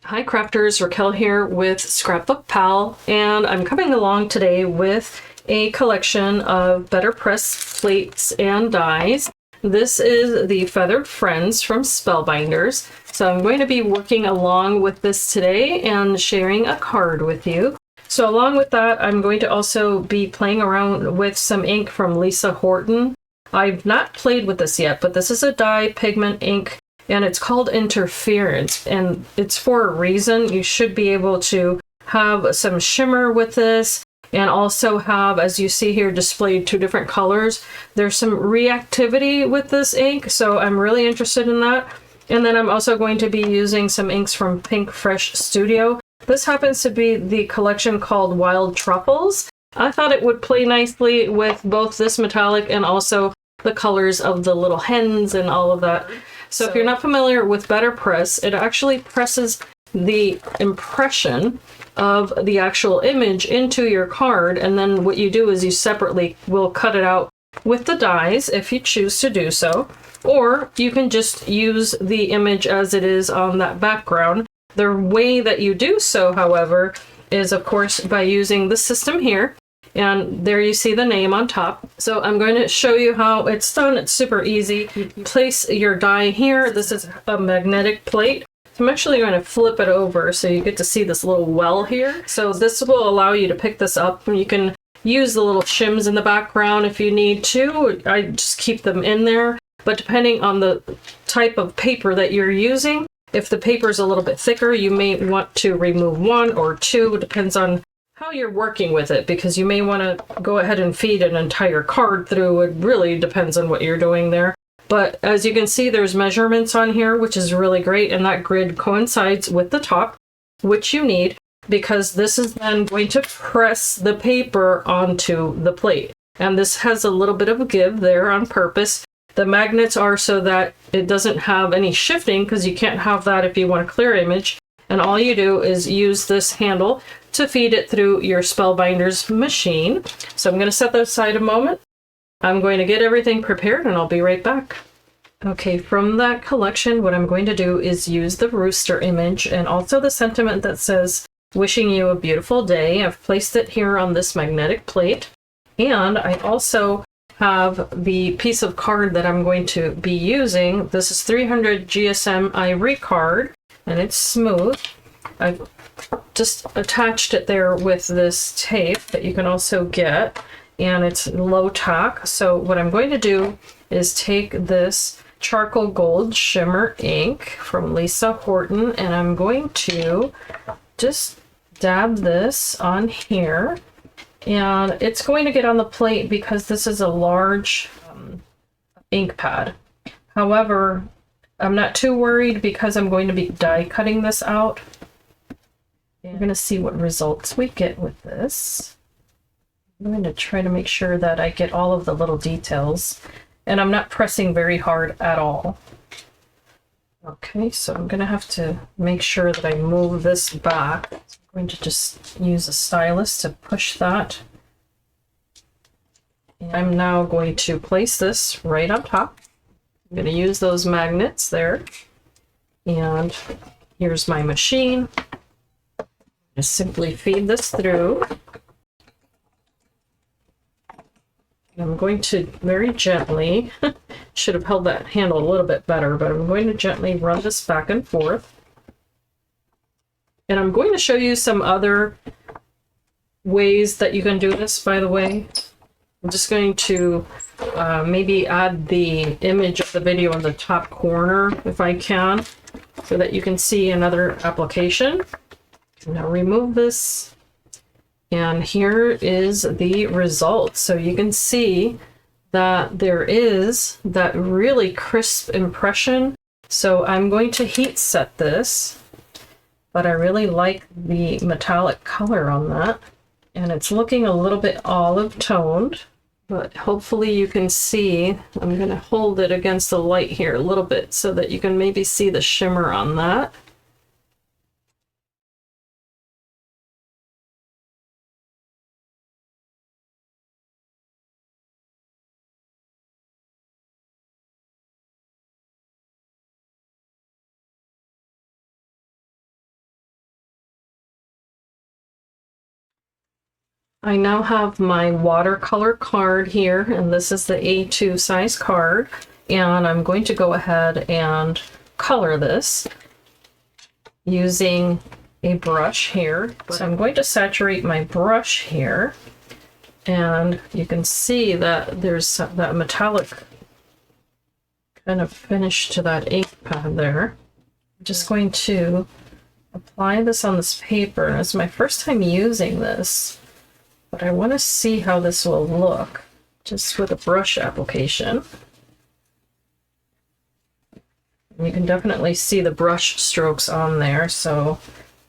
Hi crafters, Raquel here with ScrapbookPal, and I'm coming along today with a collection of BetterPress plates and dies. This is the Feathered Friends from Spellbinders, so I'm going to be working along with this today and sharing a card with you. So along with that, I'm going to also be playing around with some ink from Lisa Horton. I've not played with this yet, but this is a dye pigment ink, and it's called Interference, and it's for a reason. You should be able to have some shimmer with this, and also have, as you see here, displayed two different colors. There's some reactivity with this ink, so I'm really interested in that. And then I'm also going to be using some inks from Pinkfresh Studio. This happens to be the collection called Wild Truffles. I thought it would play nicely with both this metallic and also the colors of the little hens and all of that. So if you're not familiar with BetterPress, it actually presses the impression of the actual image into your card, and then what you do is you separately will cut it out with the dies if you choose to do so, or you can just use the image as it is on that background. The way that you do so, however, is of course by using the system here. And there you see the name on top. So I'm going to show you how it's done. It's super easy. You place your die here. This is a magnetic plate. I'm actually going to flip it over so you get to see this little well here. So this will allow you to pick this up. You can use the little shims in the background if you need to. I just keep them in there. But depending on the type of paper that you're using, if the paper is a little bit thicker, you may want to remove one or two. It depends on how you're working with it, because you may want to go ahead and feed an entire card through. It really depends on what you're doing there. But as you can see, there's measurements on here, which is really great, and that grid coincides with the top, which you need, because this is then going to press the paper onto the plate. And this has a little bit of a give there on purpose. The magnets are so that it doesn't have any shifting, because you can't have that if you want a clear image. And all you do is use this handle to feed it through your Spellbinders machine. So I'm going to set that aside a moment. I'm going to get everything prepared and I'll be right back. Okay, from that collection, what I'm going to do is use the rooster image and also the sentiment that says, "Wishing you a beautiful day." I've placed it here on this magnetic plate. And I also have the piece of card that I'm going to be using. This is 300 GSM Ivory card, and it's smooth. I've just attached it there with this tape that you can also get, and it's low tack. So what I'm going to do is take this charcoal gold shimmer ink from Lisa Horton, and I'm going to just dab this on here, and it's going to get on the plate because this is a large ink pad. However, I'm not too worried because I'm going to be die cutting this out. We're going to see what results we get with this. I'm going to try to make sure that I get all of the little details, and I'm not pressing very hard at all. Okay, so I'm going to have to make sure that I move this back. I'm going to just use a stylus to push that. And I'm now going to place this right on top. I'm going to use those magnets there. And here's my machine. Just simply feed this through. I'm going to very gently, should have held that handle a little bit better, but I'm going to gently run this back and forth. And I'm going to show you some other ways that you can do this, by the way. I'm just going to maybe add the image of the video in the top corner if I can, so that you can see another application. Now remove this, and here is the result. So you can see that there is that really crisp impression. So I'm going to heat set this, but I really like the metallic color on that. And it's looking a little bit olive toned, but hopefully you can see. I'm going to hold it against the light here a little bit so that you can maybe see the shimmer on that. I now have my watercolor card here, and this is the A2 size card, and I'm going to go ahead and color this using a brush here. So I'm going to saturate my brush here, and you can see that there's that metallic kind of finish to that ink pad there. I'm just going to apply this on this paper. It's my first time using this, but I want to see how this will look just with a brush application. And you can definitely see the brush strokes on there, so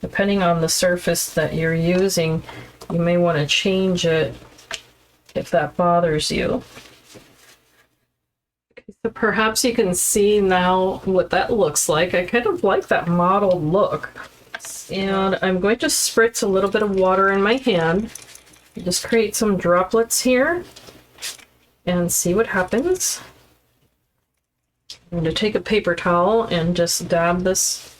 depending on the surface that you're using, you may want to change it if that bothers you. So perhaps you can see now what that looks like. I kind of like that mottled look. And I'm going to spritz a little bit of water in my hand. Just create some droplets here and see what happens. I'm going to take a paper towel and just dab this.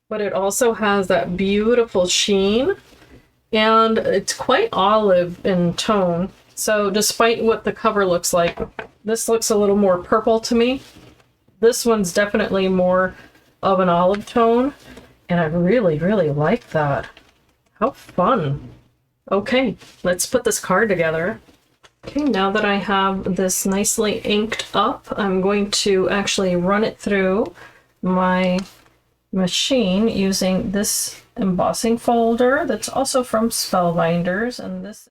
But it also has that beautiful sheen, and it's quite olive in tone. So despite what the cover looks like, this looks a little more purple to me. This one's definitely more of an olive tone, and I really, really like that. How fun. Okay, let's put this card together. Okay, now that I have this nicely inked up, I'm going to actually run it through my machine using this embossing folder that's also from Spellbinders, and this.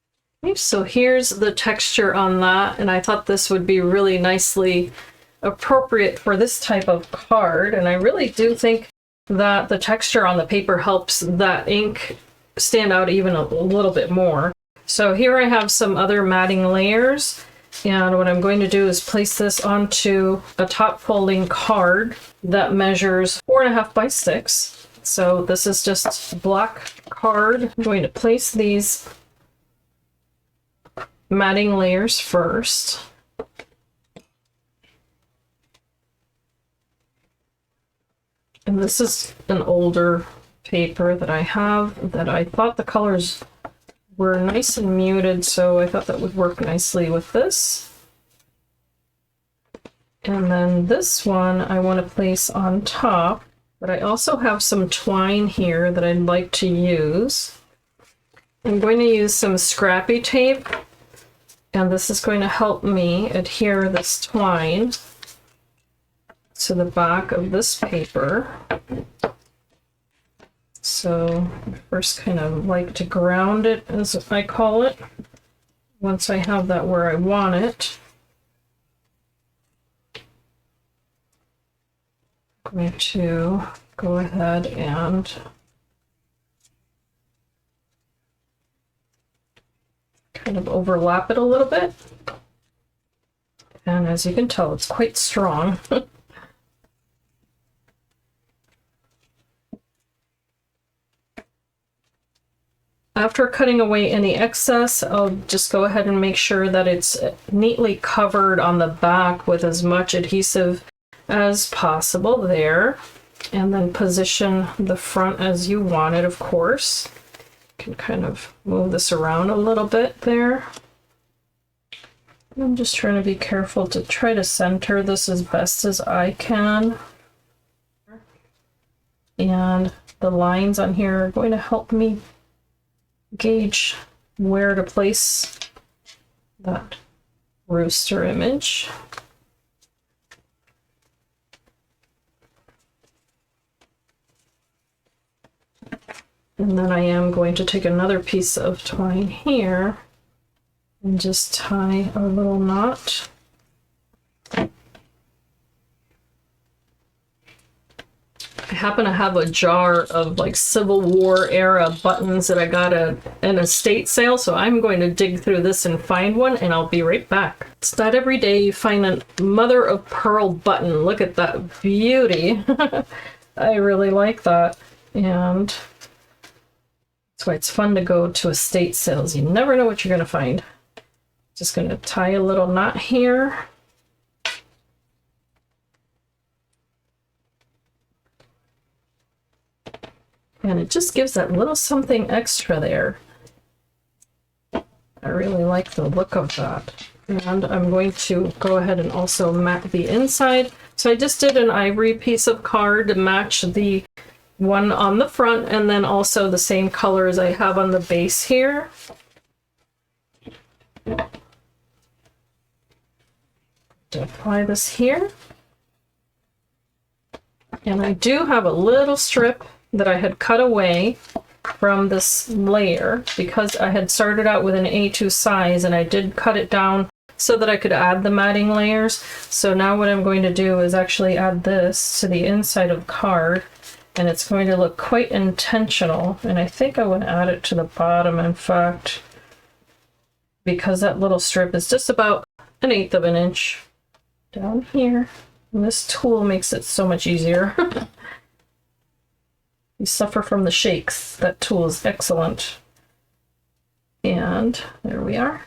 So here's the texture on that, and I thought this would be really nicely appropriate for this type of card, and I really do think that the texture on the paper helps that ink stand out even a little bit more. So here I have some other matting layers, and what I'm going to do is place this onto a top folding card that measures 4.5 by 6. So this is just black card. I'm going to place these matting layers first. And this is an older paper that I have that I thought the colors were nice and muted, so I thought that would work nicely with this. And then this one I want to place on top, but I also have some twine here that I'd like to use. I'm going to use some scrappy tape, and this is going to help me adhere this twine to the back of this paper. So I first kind of like to ground it, as I call it, once I have that where I want it. I'm going to go ahead and kind of overlap it a little bit. And as you can tell, it's quite strong. After cutting away any excess, I'll just go ahead and make sure that it's neatly covered on the back with as much adhesive as possible there. And then position the front as you want it, of course. You can kind of move this around a little bit there. I'm just trying to be careful to try to center this as best as I can. And the lines on here are going to help me gauge where to place that rooster image. And then I am going to take another piece of twine here and just tie a little knot. I happen to have a jar of like Civil War era buttons that I got at an estate sale, so I'm going to dig through this and find one, and I'll be right back. It's not every day you find a mother of pearl button. Look at that beauty. I really like that, and that's why it's fun to go to estate sales. You never know what you're going to find. Just going to tie a little knot here. And it just gives that little something extra there. I really like the look of that. And I'm going to go ahead and also mat the inside. So I just did an ivory piece of card to match the one on the front, and then also the same color as I have on the base here. To apply this here. And I do have a little strip that I had cut away from this layer because I had started out with an A2 size, and I did cut it down so that I could add the matting layers. So now what I'm going to do is actually add this to the inside of the card, and it's going to look quite intentional. And I think I want to add it to the bottom, in fact, because that little strip is just about 1/8 of an inch down here. And this tool makes it so much easier. You suffer from the shakes. That tool is excellent. And there we are.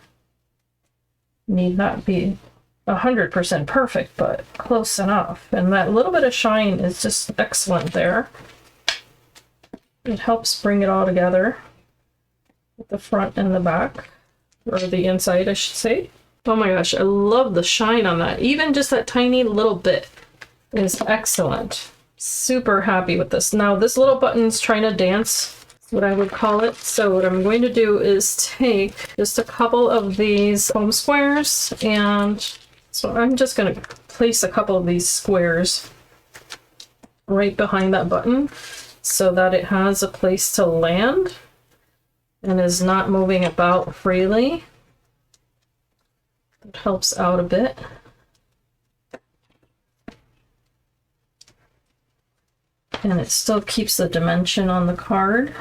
Need not be 100% perfect, but close enough. And that little bit of shine is just excellent there. It helps bring it all together with the front and the back, or the inside, I should say. Oh my gosh, I love the shine on that. Even just that tiny little bit is excellent. Super happy with this. Now this little button's trying to dance, is what I would call it. So what I'm going to do is take just a couple of these foam squares, and so I'm just going to place a couple of these squares right behind that button so that it has a place to land and is not moving about freely. It helps out a bit. And it still keeps the dimension on the card.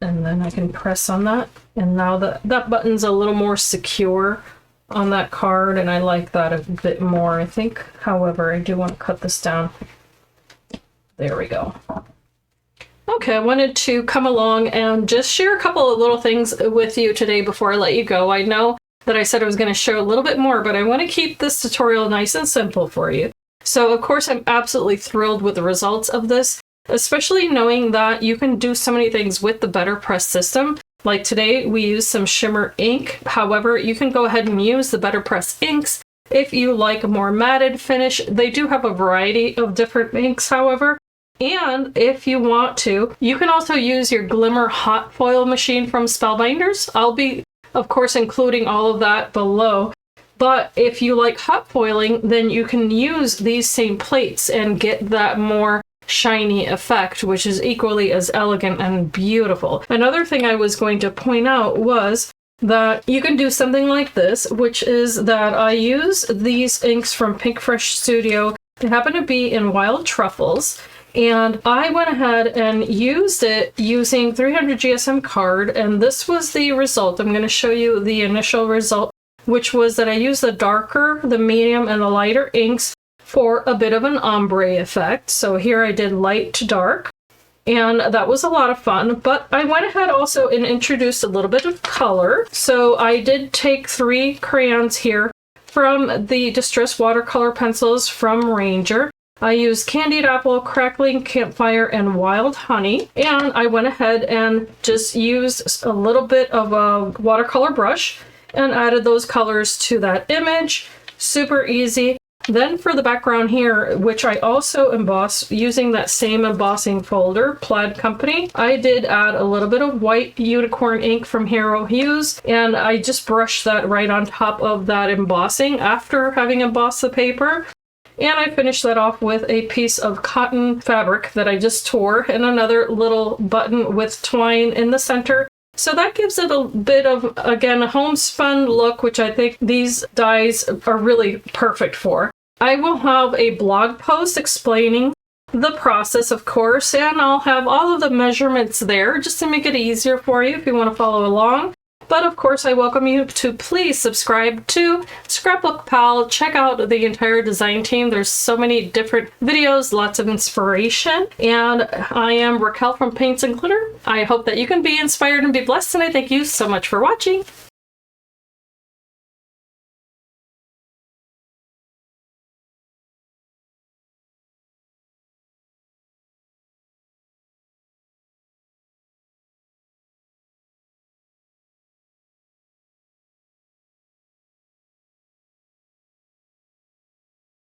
And then I can press on that. And now that button's a little more secure on that card, and I like that a bit more, I think. However, I do want to cut this down. There we go. Okay, I wanted to come along and just share a couple of little things with you today before I let you go. I know that I said I was going to show a little bit more, but I want to keep this tutorial nice and simple for you. So of course I'm absolutely thrilled with the results of this, especially knowing that you can do so many things with the BetterPress system. Like today we use some shimmer ink. However, you can go ahead and use the BetterPress inks if you like a more matted finish. They do have a variety of different inks, however. And if you want to, you can also use your Glimmer hot foil machine from Spellbinders. I'll be of course including all of that below. But if you like hot foiling, then you can use these same plates and get that more shiny effect, which is equally as elegant and beautiful. Another thing I was going to point out was that you can do something like this, which is that I use these inks from Pinkfresh Studio. They happen to be in Wild Truffles. And I went ahead and used it using 300 GSM card, and this was the result. I'm going to show you the initial result, which was that I used the darker, the medium, and the lighter inks for a bit of an ombre effect. So here I did light to dark, and that was a lot of fun. But I went ahead also and introduced a little bit of color. So I did take 3 crayons here from the Distress Watercolor pencils from Ranger. I used Candied Apple, Crackling Campfire, and Wild Honey. And I went ahead and just used a little bit of a watercolor brush and added those colors to that image. Super easy. Then for the background here, which I also emboss using that same embossing folder, Plaid Company, I did add a little bit of white unicorn ink from Hero Hues, and I just brushed that right on top of that embossing after having embossed the paper. And I finished that off with a piece of cotton fabric that I just tore and another little button with twine in the center. So that gives it a bit of, again, a homespun look, which I think these dies are really perfect for. I will have a blog post explaining the process, of course, and I'll have all of the measurements there just to make it easier for you if you want to follow along. But of course, I welcome you to please subscribe to ScrapbookPal. Check out the entire design team. There's so many different videos, lots of inspiration. And I am Raquel from Paints and Glitter. I hope that you can be inspired and be blessed, and I thank you so much for watching.